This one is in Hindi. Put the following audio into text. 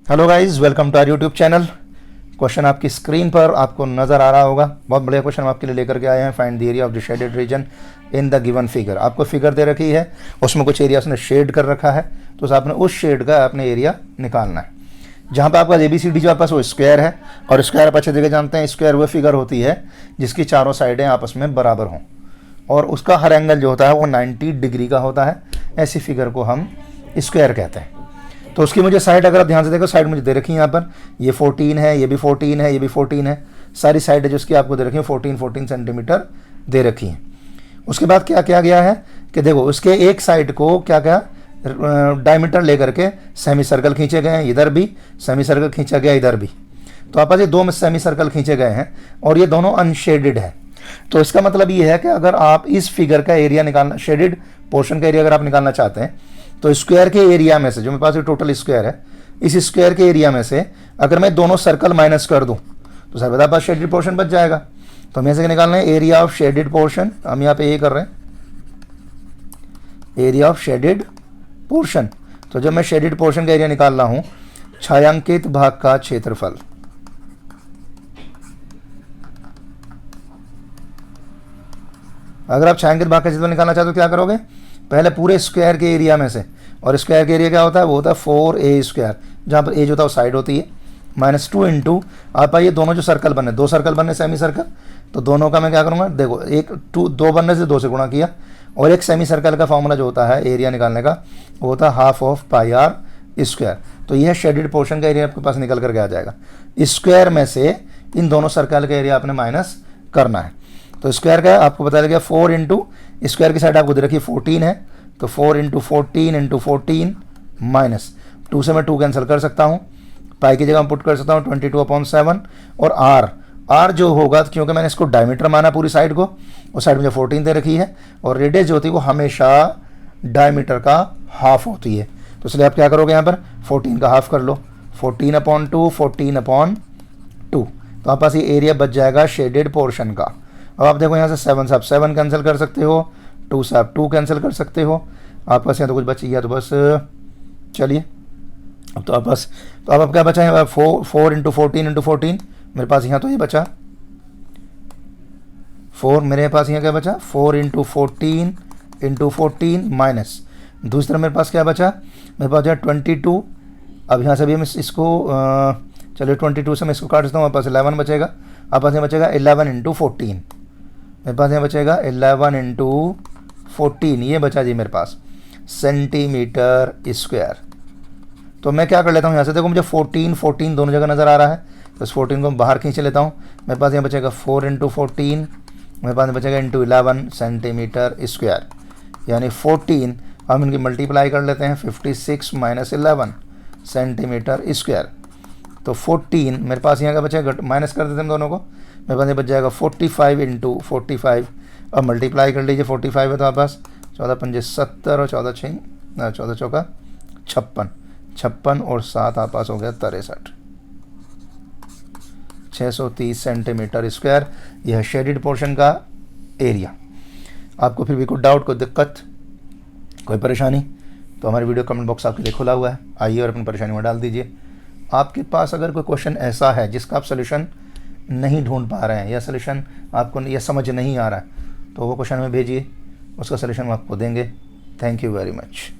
Hello guys, welcome to our YouTube channel. Question आपकी स्क्रीन पर आपको नज़र आ रहा होगा। बहुत बढ़िया क्वेश्चन हम आपके लिए लेकर के आए हैं। Find the area of the shaded region in the given figure. आपको फिगर दे रखी है, उसमें कुछ एरिया उसने शेड कर रखा है, तो आपने उस शेड का अपने एरिया निकालना है। जहाँ पे आपका ABCD जो आपके पास वो स्क्वायर है, और स्क्वायर आप अच्छे जगह जानते हैं, स्क्वायर वो फिगर होती है जिसकी चारों साइडें आपस में बराबर हों और उसका हर एंगल जो होता है वो 90 डिग्री का होता है। ऐसी फिगर को हम स्क्वायर कहते हैं। तो उसकी मुझे साइड, अगर आप ध्यान से देखो, साइड मुझे दे रखी है यहाँ पर, ये 14 है, ये भी 14 है, ये भी 14 है। सारी साइड जो उसकी आपको दे रखी है 14 सेंटीमीटर दे रखी है। उसके बाद क्या किया गया है कि देखो, उसके एक साइड को क्या क्या डायमीटर लेकर के सेमी सर्कल खींचे गए हैं, इधर भी सेमी सर्कल खींचा गया, इधर भी। तो आप ये दो सेमी सर्कल खींचे गए हैं और ये दोनों अनशेडेड है। तो इसका मतलब ये है कि अगर आप इस फिगर का एरिया निकालना, शेडेड पोर्शन का एरिया अगर आप निकालना चाहते हैं, तो स्क्वायर के एरिया में से, जो मेरे पास ये टोटल स्क्वायर है, इस स्क्वायर के एरिया में से अगर मैं दोनों सर्कल माइनस कर दूं तो सर मेरे पास शेडेड पोर्शन बच जाएगा। तो हमें ऐसे निकालना है एरिया ऑफ शेडेड पोर्शन। हम यहाँ पे ये कर रहे हैं, एरिया ऑफ शेडेड पोर्शन। तो जब मैं शेडेड पोर्शन का एरिया निकाल रहा हूँ, छायांकित भाग का क्षेत्रफल, अगर आप छायांकित भाग का क्षेत्रफल निकालना चाहते हो तो क्या करोगे, पहले पूरे स्क्वायर के एरिया में से, और स्क्वायर के एरिया क्या होता है, वो होता है 4a स्क्वायर, जहाँ पर a जो होता है वो साइड होती है, -2 इंटू आप ये दोनों जो सर्कल बने, दो सर्कल बने सेमी सर्कल, तो दोनों का मैं क्या करूँगा, देखो एक दो बनने से 2 से गुणा किया, और एक सेमी सर्कल का फॉर्मूला जो होता है एरिया निकालने का, वो होता है ½ ऑफ πr स्क्वायर। तो यह शेडेड पोर्शन का एरिया आपके पास निकल करके आ जाएगा। स्क्वायर में से इन दोनों सर्कल का एरिया आपने माइनस करना है। तो स्क्वायर का आपको पता लग गया 4 इंटू स्क्वायर की साइड आपको दे रखी 14 है, तो 4 इंटू 14 माइनस 2 से मैं 2 कैंसिल कर सकता हूँ, पाई की जगह पुट कर सकता हूँ 22/7। और आर जो होगा, क्योंकि मैंने इसको डायमीटर माना पूरी साइड को, उस साइड मुझे 14 दे रखी है, और रेडियस जो होती है वो हमेशा डायमीटर का हाफ होती है। तो इसलिए आप क्या करोगे, यहाँ पर 14 का हाफ कर लो, 14/2 14/2। तो आप पास ये एरिया बच जाएगा शेडेड पोर्शन का। अब आप देखो, यहाँ से 7 से आप 7 कैंसिल कर सकते हो, 2 से आप 2 कैंसिल कर सकते हो, आप पास यहाँ तो कुछ बच गया, तो बस चलिए अब तो आप बस, तो अब क्या बचा है, 4 इंटू 14 मेरे पास यहाँ तो ये बचा 4, मेरे पास यहाँ क्या बचा 4 इंटू 14 माइनस, दूसरा मेरे पास क्या बचा, मेरे पास जो है 22। अब यहाँ से भी हम इसको चलिए 22 से मैं इसको काट देता हूँ, मेरे पास 11 बचेगा। आप पास यहाँ बचेगा 11 इंटू 14, मेरे पास यहाँ बचेगा 11 इंटू 14, ये बचा जी मेरे पास सेंटीमीटर स्क्वायर। तो मैं क्या कर लेता हूँ, यहाँ से देखो मुझे 14 दोनों जगह नज़र आ रहा है, तो इस 14 को बाहर खींच लेता हूँ। मेरे पास यहाँ बचेगा 4 इंटू 14, मेरे पास बचेगा इंटू 11 सेंटीमीटर स्क्वायर, यानी 14 हम इनकी मल्टीप्लाई कर लेते हैं, 56 माइनस 11 सेंटीमीटर स्क्वायर। तो 14 मेरे पास यहाँ का बचेगा, माइनस कर देते हैं दोनों को, मेरे पास ये बच जाएगा 45 इंटू 45। अब मल्टीप्लाई कर लीजिए, 45 है तो आप पास 14 पंजे 70 और 14 चौका 56 और 7 आप पास हो गया 63, 630 सेंटीमीटर स्क्वायर। यह शेडेड पोर्शन का एरिया। आपको फिर भी कोई डाउट, कोई दिक्कत, कोई परेशानी, तो हमारी वीडियो कमेंट बॉक्स आपके लिए खुला हुआ है, आइए और अपनी परेशानी में डाल दीजिए। आपके पास अगर कोई क्वेश्चन ऐसा है जिसका आप सोल्यूशन नहीं ढूंढ पा रहे हैं, या सोल्यूशन आपको यह समझ नहीं आ रहा है, तो वो क्वेश्चन में भेजिए, उसका सोल्यूशन हम आपको देंगे। Thank you very much.